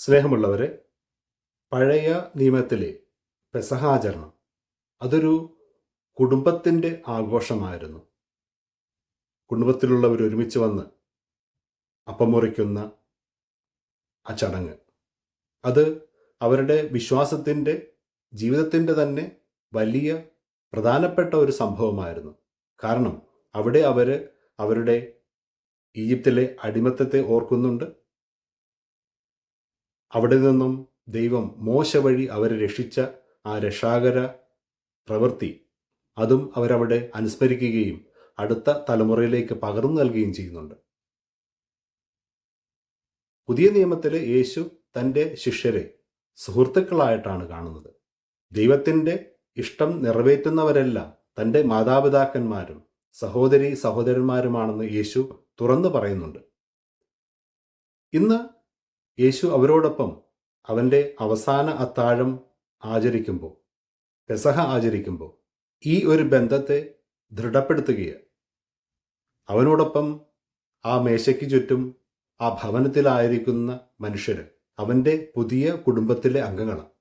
സ്നേഹമുള്ളവരെ, പഴയ നിയമത്തിലെ പെസഹാചരണം അതൊരു കുടുംബത്തിൻ്റെ ആഘോഷമായിരുന്നു. കുടുംബത്തിലുള്ളവർ ഒരുമിച്ച് വന്ന് അപ്പം മുറിക്കുന്ന ആ ചടങ്ങ് അത് അവരുടെ വിശ്വാസത്തിൻ്റെ, ജീവിതത്തിൻ്റെ തന്നെ വലിയ പ്രധാനപ്പെട്ട ഒരു സംഭവമായിരുന്നു. കാരണം അവിടെ അവർ അവരുടെ ഈജിപ്തിലെ അടിമത്തത്തെ ഓർക്കുന്നുണ്ട്. അവിടെ നിന്നും ദൈവം മോശ വഴി അവരെ രക്ഷിച്ച ആ രക്ഷാകര പ്രവൃത്തി അതും അവരവിടെ അനുസ്മരിക്കുകയും അടുത്ത തലമുറയിലേക്ക് പകർന്നു നൽകുകയും ചെയ്യുന്നുണ്ട്. പുതിയ നിയമത്തിൽ യേശു തൻ്റെ ശിഷ്യരെ സുഹൃത്തുക്കളായിട്ടാണ് കാണുന്നത്. ദൈവത്തിൻ്റെ ഇഷ്ടം നിറവേറ്റുന്നവരെല്ലാം തൻ്റെ മാതാപിതാക്കന്മാരും സഹോദരി സഹോദരന്മാരുമാണെന്ന് യേശു തുറന്നു പറയുന്നുണ്ട്. ഇന്ന് യേശു അവരോടൊപ്പം അവൻ്റെ അവസാന അത്താഴം ആചരിക്കുമ്പോൾ, പെസഹ ആചരിക്കുമ്പോൾ ഈ ഒരു ബന്ധത്തെ ദൃഢപ്പെടുത്തുകയാണ്. അവനോടൊപ്പം ആ മേശയ്ക്ക് ചുറ്റും ആ ഭവനത്തിലായിരിക്കുന്ന മനുഷ്യർ അവൻ്റെ പുതിയ കുടുംബത്തിലെ അംഗങ്ങളാണ്.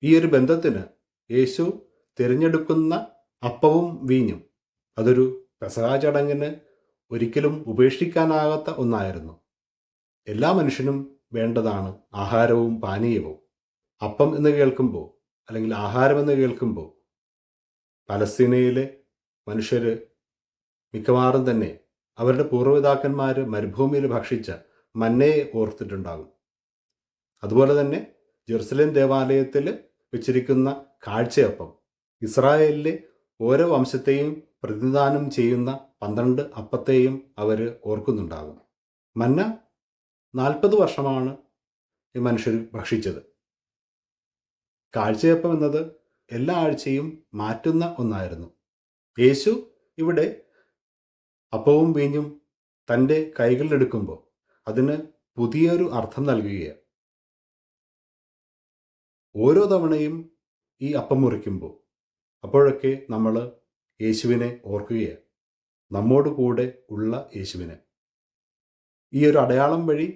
ഈ ഒരു ബന്ധത്തിന് യേശു തിരഞ്ഞെടുക്കുന്ന അപ്പവും വീഞ്ഞും അതൊരു പെസഹ ചടങ്ങിന് ഒരിക്കലും ഉപേക്ഷിക്കാനാകാത്ത ഒന്നായിരുന്നു. എല്ലാ മനുഷ്യനും വേണ്ടതാണ് ആഹാരവും പാനീയവും. അപ്പം എന്ന് കേൾക്കുമ്പോൾ, അല്ലെങ്കിൽ ആഹാരം എന്ന് കേൾക്കുമ്പോൾ, പലസ്തീനയിലെ മനുഷ്യർ മിക്കവാറും തന്നെ അവരുടെ പൂർവ്വപിതാക്കന്മാർ മരുഭൂമിയിൽ ഭക്ഷിച്ച മന്നയെ ഓർത്തിട്ടുണ്ടാകും. അതുപോലെ തന്നെ ജെറുസലേം ദേവാലയത്തിൽ വെച്ചിരിക്കുന്ന കാഴ്ചയപ്പം ഇസ്രായേലിലെ ഓരോ വംശത്തെയും പ്രതിനിധാനം ചെയ്യുന്ന 12 അപ്പത്തെയും അവർ ഓർക്കുന്നുണ്ടാകും. മന്ന 40 വർഷമാണ് ഈ മനുഷ്യർ ഭക്ഷിച്ചത്. കാഴ്ചയപ്പം എന്നത് എല്ലാ ആഴ്ചയും മാറ്റുന്ന ഒന്നായിരുന്നു. യേശു ഇവിടെ അപ്പവും വീഞ്ഞും തൻ്റെ കൈകളിലെടുക്കുമ്പോൾ അതിന് പുതിയൊരു അർത്ഥം നൽകുകയാണ്. ഓരോ തവണയും ഈ അപ്പം മുറിക്കുമ്പോൾ അപ്പോഴൊക്കെ നമ്മൾ യേശുവിനെ ഓർക്കുകയാണ്, നമ്മോട് കൂടെ ഉള്ള യേശുവിനെ. ഈ ഒരു അടയാളം വഴി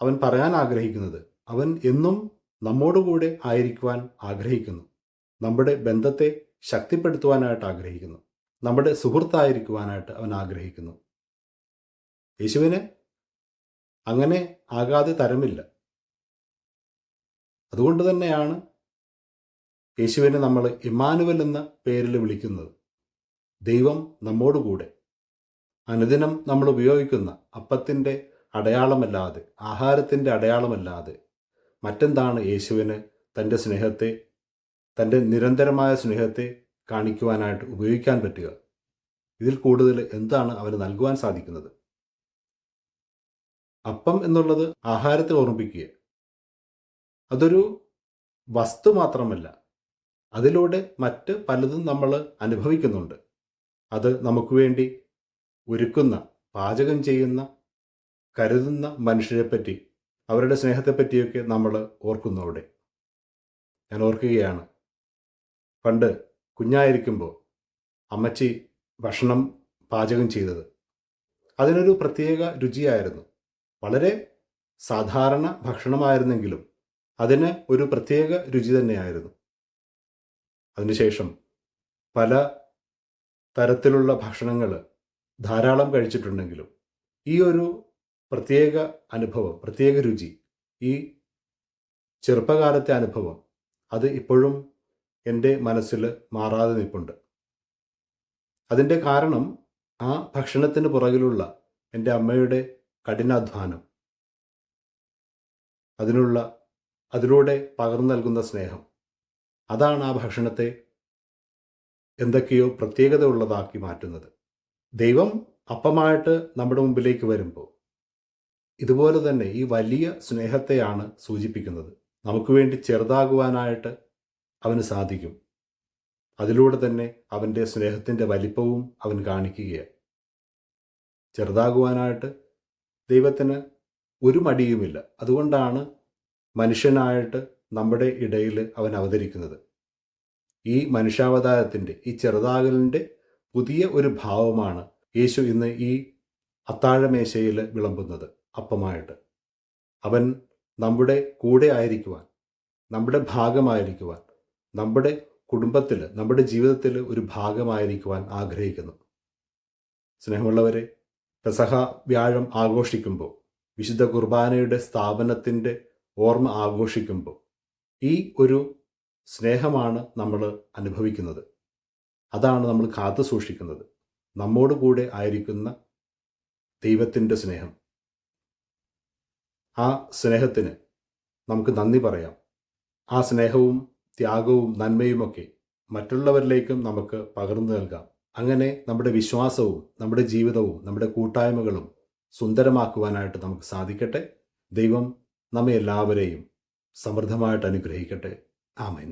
അവൻ പറയാൻ ആഗ്രഹിക്കുന്നത്, അവൻ എന്നും നമ്മോടുകൂടെ ആയിരിക്കുവാൻ ആഗ്രഹിക്കുന്നു. നമ്മുടെ ബന്ധത്തെ ശക്തിപ്പെടുത്തുവാനായിട്ട് ആഗ്രഹിക്കുന്നു. നമ്മുടെ സുഹൃത്തായിരിക്കുവാനായിട്ട് അവൻ ആഗ്രഹിക്കുന്നു. യേശുവിന് അങ്ങനെ ആകാതെ തരമില്ല. അതുകൊണ്ട് തന്നെയാണ് യേശുവിനെ നമ്മൾ ഇമ്മാനുവൽ എന്ന പേരിൽ വിളിക്കുന്നത്. ദൈവം നമ്മോടുകൂടെ. അനുദിനം നമ്മൾ ഉപയോഗിക്കുന്ന അപ്പത്തിൻ്റെ അടയാളമല്ലാതെ, ആഹാരത്തിൻ്റെ അടയാളമല്ലാതെ മറ്റെന്താണ് യേശുവിന് തൻ്റെ സ്നേഹത്തെ, തൻ്റെ നിരന്തരമായ സ്നേഹത്തെ കാണിക്കുവാനായിട്ട് ഉപയോഗിക്കാൻ പറ്റുക? ഇതിൽ കൂടുതൽ എന്താണ് അവന് നൽകുവാൻ സാധിക്കുന്നത്? അപ്പം എന്നുള്ളത് ആഹാരത്തെ ഓർമ്മിപ്പിക്കുക. അതൊരു വസ്തു മാത്രമല്ല, അതിലൂടെ മറ്റ് പലതും നമ്മൾ അനുഭവിക്കുന്നുണ്ട്. അത് നമുക്ക് വേണ്ടി ഒരുക്കുന്ന, പാചകം ചെയ്യുന്ന, കരുതുന്ന മനുഷ്യരെപ്പറ്റി, അവരുടെ സ്നേഹത്തെപ്പറ്റിയൊക്കെ നമ്മൾ ഓർക്കുന്നു അവിടെ. ഞാൻ ഓർക്കുകയാണ്, പണ്ട് കുഞ്ഞായിരിക്കുമ്പോൾ അമ്മച്ചി ഭക്ഷണം പാചകം ചെയ്തത്. അതിനൊരു പ്രത്യേക രുചിയായിരുന്നു. വളരെ സാധാരണ ഭക്ഷണമായിരുന്നെങ്കിലും അതിന് ഒരു പ്രത്യേക രുചി തന്നെയായിരുന്നു. അതിനുശേഷം പല തരത്തിലുള്ള ഭക്ഷണങ്ങൾ ധാരാളം കഴിച്ചിട്ടുണ്ടെങ്കിലും ഈ ഒരു പ്രത്യേക അനുഭവം, പ്രത്യേക രുചി, ഈ ചെറുപ്പകാലത്തെ അനുഭവം അത് ഇപ്പോഴും എൻ്റെ മനസ്സിൽ മാറാതെ നിൽപ്പുണ്ട്. അതിൻ്റെ കാരണം ആ ഭക്ഷണത്തിന് പുറകിലുള്ള എൻ്റെ അമ്മയുടെ കഠിനാധ്വാനം, അതിലൂടെ പകർന്നു നൽകുന്ന സ്നേഹം, അതാണ് ആ ഭക്ഷണത്തെ എന്തൊക്കെയോ പ്രത്യേകത ഉള്ളതാക്കി മാറ്റുന്നത്. ദൈവം അപ്പമായിട്ട് നമ്മുടെ മുമ്പിലേക്ക് വരുമ്പോൾ ഇതുപോലെ തന്നെ ഈ വലിയ സ്നേഹത്തെയാണ് സൂചിപ്പിക്കുന്നത്. നമുക്ക് വേണ്ടി ചെറുതാകുവാനായിട്ട് അവന് സാധിക്കും. അതിലൂടെ തന്നെ അവൻ്റെ സ്നേഹത്തിൻ്റെ വലിപ്പവും അവൻ കാണിക്കുകയാണ്. ചെറുതാകുവാനായിട്ട് ദൈവത്തിന് ഒരു മടിയുമില്ല. അതുകൊണ്ടാണ് മനുഷ്യനായിട്ട് നമ്മുടെ ഇടയിൽ അവൻ അവതരിക്കുന്നത്. ഈ മനുഷ്യാവതാരത്തിൻ്റെ, ഈ ചെറുതാകലിൻ്റെ പുതിയ ഒരു ഭാവമാണ് യേശു ഇന്ന് ഈ അത്താഴമേശയിൽ വിളമ്പുന്നത് അപ്പമായിട്ട്. അവൻ നമ്മുടെ കൂടെ ആയിരിക്കുവാൻ, നമ്മുടെ ഭാഗമായിരിക്കുവാൻ, നമ്മുടെ കുടുംബത്തിൽ, നമ്മുടെ ജീവിതത്തിൽ ഒരു ഭാഗമായിരിക്കുവാൻ ആഗ്രഹിക്കുന്നു. സ്നേഹമുള്ളവരെ, പെസഹ വ്യാഴം ആഘോഷിക്കുമ്പോൾ, വിശുദ്ധ കുർബാനയുടെ സ്ഥാപനത്തിൻ്റെ ഓർമ്മ ആഘോഷിക്കുമ്പോൾ ഈ ഒരു സ്നേഹമാണ് നമ്മൾ അനുഭവിക്കുന്നത്. അതാണ് നമ്മൾ കാത്തു സൂക്ഷിക്കുന്നത്. നമ്മോട് കൂടെ ആയിരിക്കുന്ന ദൈവത്തിൻ്റെ സ്നേഹം. ആ സ്നേഹത്തിന് നമുക്ക് നന്ദി പറയാം. ആ സ്നേഹവും ത്യാഗവും നന്മയുമൊക്കെ മറ്റുള്ളവരിലേക്കും നമുക്ക് പകർന്നു നൽകാം. അങ്ങനെ നമ്മുടെ വിശ്വാസവും നമ്മുടെ ജീവിതവും നമ്മുടെ കൂട്ടായ്മകളും സുന്ദരമാക്കുവാനായിട്ട് നമുക്ക് സാധിക്കട്ടെ. ദൈവം നമ്മെ എല്ലാവരെയും സമൃദ്ധമായിട്ട് അനുഗ്രഹിക്കട്ടെ. ആമേൻ.